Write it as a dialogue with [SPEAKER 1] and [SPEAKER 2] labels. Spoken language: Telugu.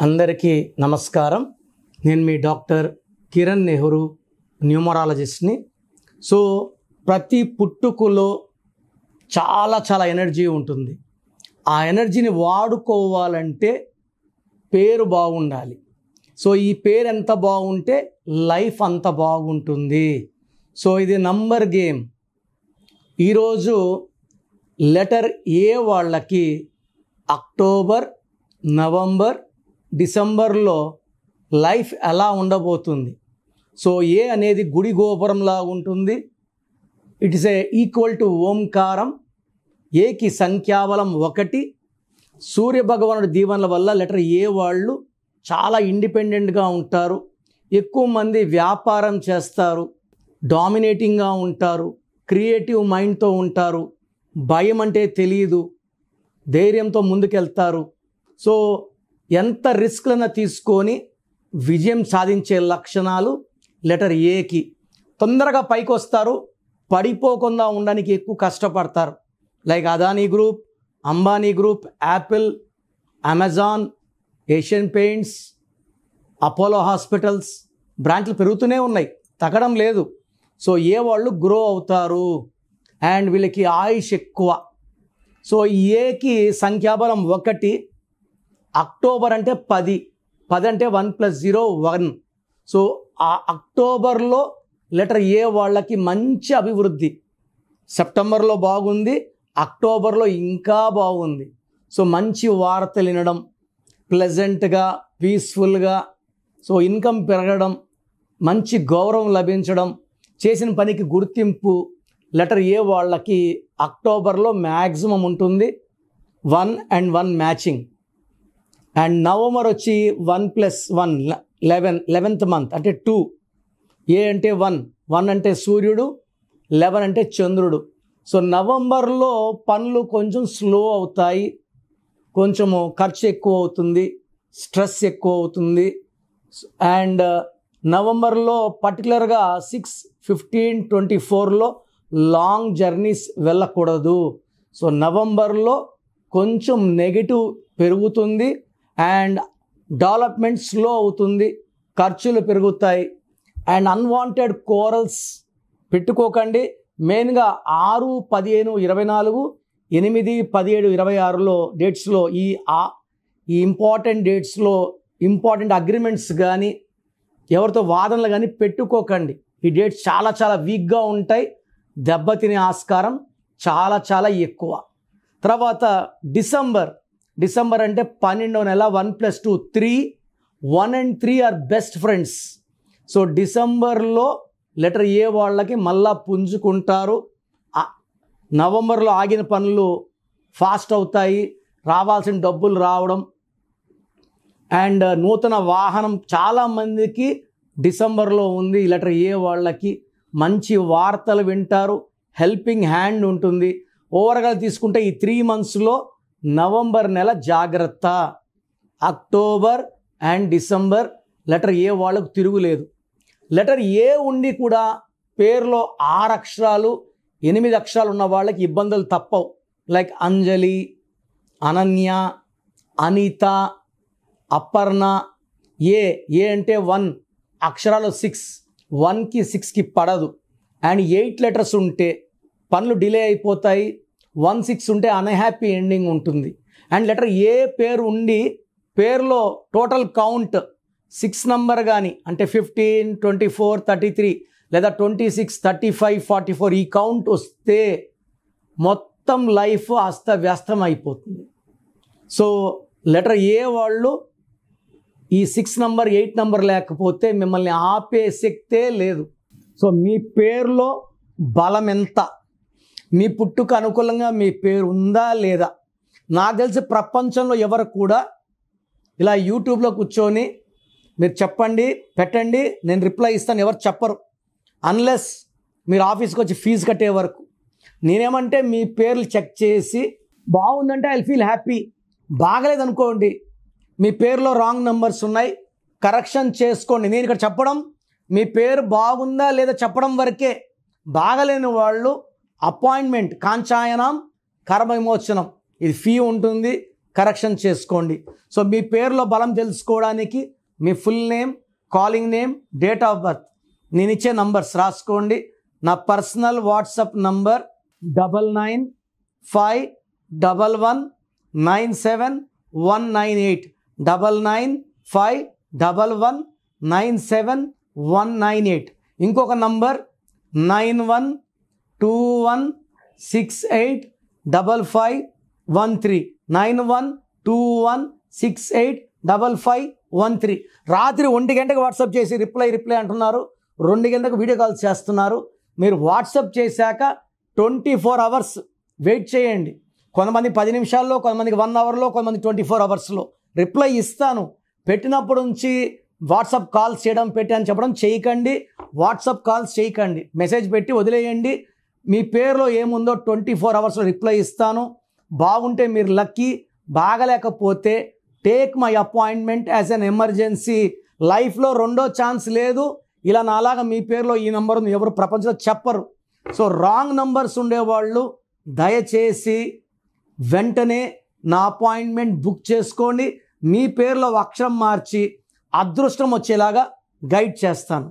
[SPEAKER 1] అందరికీ నమస్కారం. నేను మీ డాక్టర్ కిరణ్ నెహ్రూ, న్యూమరాలజిస్ట్ని. సో ప్రతి పుట్టుకలో చాలా ఎనర్జీ ఉంటుంది. ఆ ఎనర్జీని వాడుకోవాలంటే పేరు బాగుండాలి. సో ఈ పేరు ఎంత బాగుంటే లైఫ్ అంత బాగుంటుంది. సో ఇది నంబర్ గేమ్. ఈరోజు లెటర్ ఏ వాళ్ళకి అక్టోబర్, నవంబర్, డిసెంబర్లో లైఫ్ ఎలా ఉండబోతుంది. సో ఏ అనేది గుడి గోపురంలా ఉంటుంది. ఇట్ ఈస్ ఈక్వల్ టు ఓంకారం. ఏకి సంఖ్యాబలం 1. సూర్యభగవానుడి దీవెనల వల్ల లెటర్ ఏ వాళ్ళు చాలా ఇండిపెండెంట్గా ఉంటారు. ఎక్కువ మంది వ్యాపారం చేస్తారు, డామినేటింగ్గా ఉంటారు, క్రియేటివ్ మైండ్తో ఉంటారు, భయం అంటే తెలియదు, ధైర్యంతో ముందుకెళ్తారు. సో ఎంత రిస్క్లైనా తీసుకొని విజయం సాధించే లక్షణాలు లెటర్ ఏకి. తొందరగా పైకి వస్తారు, పడిపోకుండా ఉండడానికి ఎక్కువ కష్టపడతారు. Like Adani group, Ambani group, Apple, Amazon, Asian Paints, Apollo Hospitals బ్రాంచ్లు పెరుగుతూనే ఉన్నాయి, తగ్గడం లేదు. సో ఏ వాళ్ళు గ్రో అవుతారు అండ్ వీళ్ళకి ఆయుష్ ఎక్కువ. సో ఏకి సంఖ్యాబలం 1. అక్టోబర్ అంటే 10. 10 అంటే 1 + 0 1. సో ఆ అక్టోబర్లో లెటర్ ఏ వాళ్ళకి మంచి అభివృద్ధి. సెప్టెంబర్లో బాగుంది, అక్టోబర్లో ఇంకా బాగుంది. సో మంచి వార్తలు వినడం, ప్లెజెంట్గా, పీస్ఫుల్గా, సో ఇన్కమ్ పెరగడం, మంచి గౌరవం లభించడం, చేసిన పనికి గుర్తింపు లెటర్ ఏ వాళ్ళకి అక్టోబర్లో మ్యాక్సిమం ఉంటుంది. 1 and 1 మ్యాచింగ్. అండ్ నవంబర్ వచ్చి 1 + 1 11th మంత్ అంటే 2. ఏ అంటే 1, 1 అంటే సూర్యుడు, 11 అంటే చంద్రుడు. సో నవంబర్లో పనులు కొంచెం స్లో అవుతాయి, కొంచెము ఖర్చు ఎక్కువ అవుతుంది, స్ట్రెస్ ఎక్కువ అవుతుంది. అండ్ నవంబర్లో పర్టికులర్గా 6, 15, 24లో లాంగ్ జర్నీస్ వెళ్ళకూడదు. సో నవంబర్లో కొంచెం నెగిటివ్ పెరుగుతుంది అండ్ డెవలప్మెంట్ స్లో అవుతుంది, ఖర్చులు పెరుగుతాయి. అండ్ అన్వాంటెడ్ కోరల్స్ పెట్టుకోకండి. మెయిన్గా 6, 15, 24, 8, 17, 26లో డేట్స్లో ఈ ఇంపార్టెంట్ డేట్స్లో ఇంపార్టెంట్ అగ్రిమెంట్స్ కానీ ఎవరితో వాదనలు కానీ పెట్టుకోకండి. ఈ డేట్స్ చాలా వీక్గా ఉంటాయి, దెబ్బతినే ఆస్కారం చాలా ఎక్కువ. తర్వాత డిసెంబర్ అంటే 12వ నెల. 1 + 2 3. 1 and 3 are best friends. So డిసెంబర్లో లెటర్ ఏ వాళ్ళకి మళ్ళా పుంజుకుంటారు. నవంబర్లో ఆగిన పనులు ఫాస్ట్ అవుతాయి, రావాల్సిన డబ్బులు రావడం అండ్ నూతన వాహనం చాలామందికి డిసెంబర్లో ఉంది. ఈ లెటర్ ఏ వాళ్ళకి మంచి వార్తలు వింటారు, హెల్పింగ్ హ్యాండ్ ఉంటుంది. ఓవర్గా తీసుకుంటే ఈ 3 monthsలో నవంబర్ నెల జాగ్రత్త. October and December letter A వాళ్ళకు తిరుగులేదు. లెటర్ ఏ ఉండి కూడా పేరులో 6 అక్షరాలు 8 అక్షరాలు ఉన్న వాళ్ళకి ఇబ్బందులు తప్పవు. లైక్ అంజలి, అనన్య, అనిత, అపర్ణ. ఏ అంటే 1 అక్షరాలు 6, 1కి 6కి పడదు. అండ్ 8 letters ఉంటే పనులు డిలే అయిపోతాయి. 1, 6 ఉంటే అన్హ్యాపీ ఎండింగ్ ఉంటుంది. అండ్ లెటర్ ఏ పేరు ఉండి పేరులో టోటల్ కౌంట్ 6 నెంబర్ కానీ అంటే 15, 24, 33 లేదా 26, 35, 44 ఈ కౌంట్ వస్తే మొత్తం లైఫ్ అస్తవ్యస్తం అయిపోతుంది. సో లెటర్ ఏ వాళ్ళు ఈ 6 నెంబర్, 8 నెంబర్ లేకపోతే మిమ్మల్ని ఆపే శక్తే లేదు. సో మీ పేరులో బలం ఎంత, మీ పుట్టుకు అనుకూలంగా మీ పేరు ఉందా లేదా? నాకు తెలిసి ప్రపంచంలో ఎవరు కూడా ఇలా యూట్యూబ్లో కూర్చొని మీరు చెప్పండి, పెట్టండి, నేను రిప్లై ఇస్తాను ఎవరు చెప్పరు, అన్లెస్ మీరు ఆఫీస్కి వచ్చి ఫీజు కట్టే వరకు. నేనేమంటే మీ పేర్లు చెక్ చేసి బాగుందంటే ఐ ఫీల్ హ్యాపీ, బాగలేదనుకోండి మీ పేరులో రాంగ్ నెంబర్స్ ఉన్నాయి, కరెక్షన్ చేసుకోండి. నేను ఇక్కడ చెప్పడం మీ పేరు బాగుందా లేదా చెప్పడం వరకే. బాగలేని వాళ్ళు అపాయింట్మెంట్, కాంచాయనం, కర్మ విమోచనం, ఇది ఫీ ఉంటుంది, కరెక్షన్ చేసుకోండి. సో మీ పేరులో బలం తెలుసుకోవడానికి మీ full name, calling name, date of birth, నేను ఇచ్చే నంబర్స్ రాసుకోండి. నా పర్సనల్ వాట్సాప్ నంబర్ 9951197198 9951197198. ఇంకొక నంబర్ 9121685513 9121685513. రాత్రి 1 గంటకు వాట్సాప్ చేసి రిప్లై అంటున్నారు, 2 గంటలకు వీడియో కాల్స్ చేస్తున్నారు. మీరు వాట్సాప్ చేశాక 24 అవర్స్ వెయిట్ చేయండి. కొంతమంది 10 నిమిషాల్లో, కొంతమందికి 1 అవర్లో, కొంతమంది 24 అవర్స్లో రిప్లై ఇస్తాను. పెట్టినప్పుడు నుంచి వాట్సాప్ కాల్స్ చేయడం అని చెప్పడం చేయకండి. వాట్సాప్ కాల్స్ చేయకండి, మెసేజ్ పెట్టి వదిలేయండి. మీ పేరులో ఏముందో 24 అవర్స్లో రిప్లై ఇస్తాను. బాగుంటే మీరు లక్కీ, బాగలేకపోతే take my appointment as an emergency. లైఫ్లో రెండో ఛాన్స్ లేదు. ఇలా నాలాగా మీ పేరులో ఈ నెంబర్ ఉంది ఎవరు ప్రపంచంలో చెప్పరు. సో రాంగ్ నంబర్స్ ఉండేవాళ్ళు దయచేసి వెంటనే నా అపాయింట్మెంట్ బుక్ చేసుకోండి. మీ పేరులో అక్షరం మార్చి అదృష్టం వచ్చేలాగా గైడ్ చేస్తాను.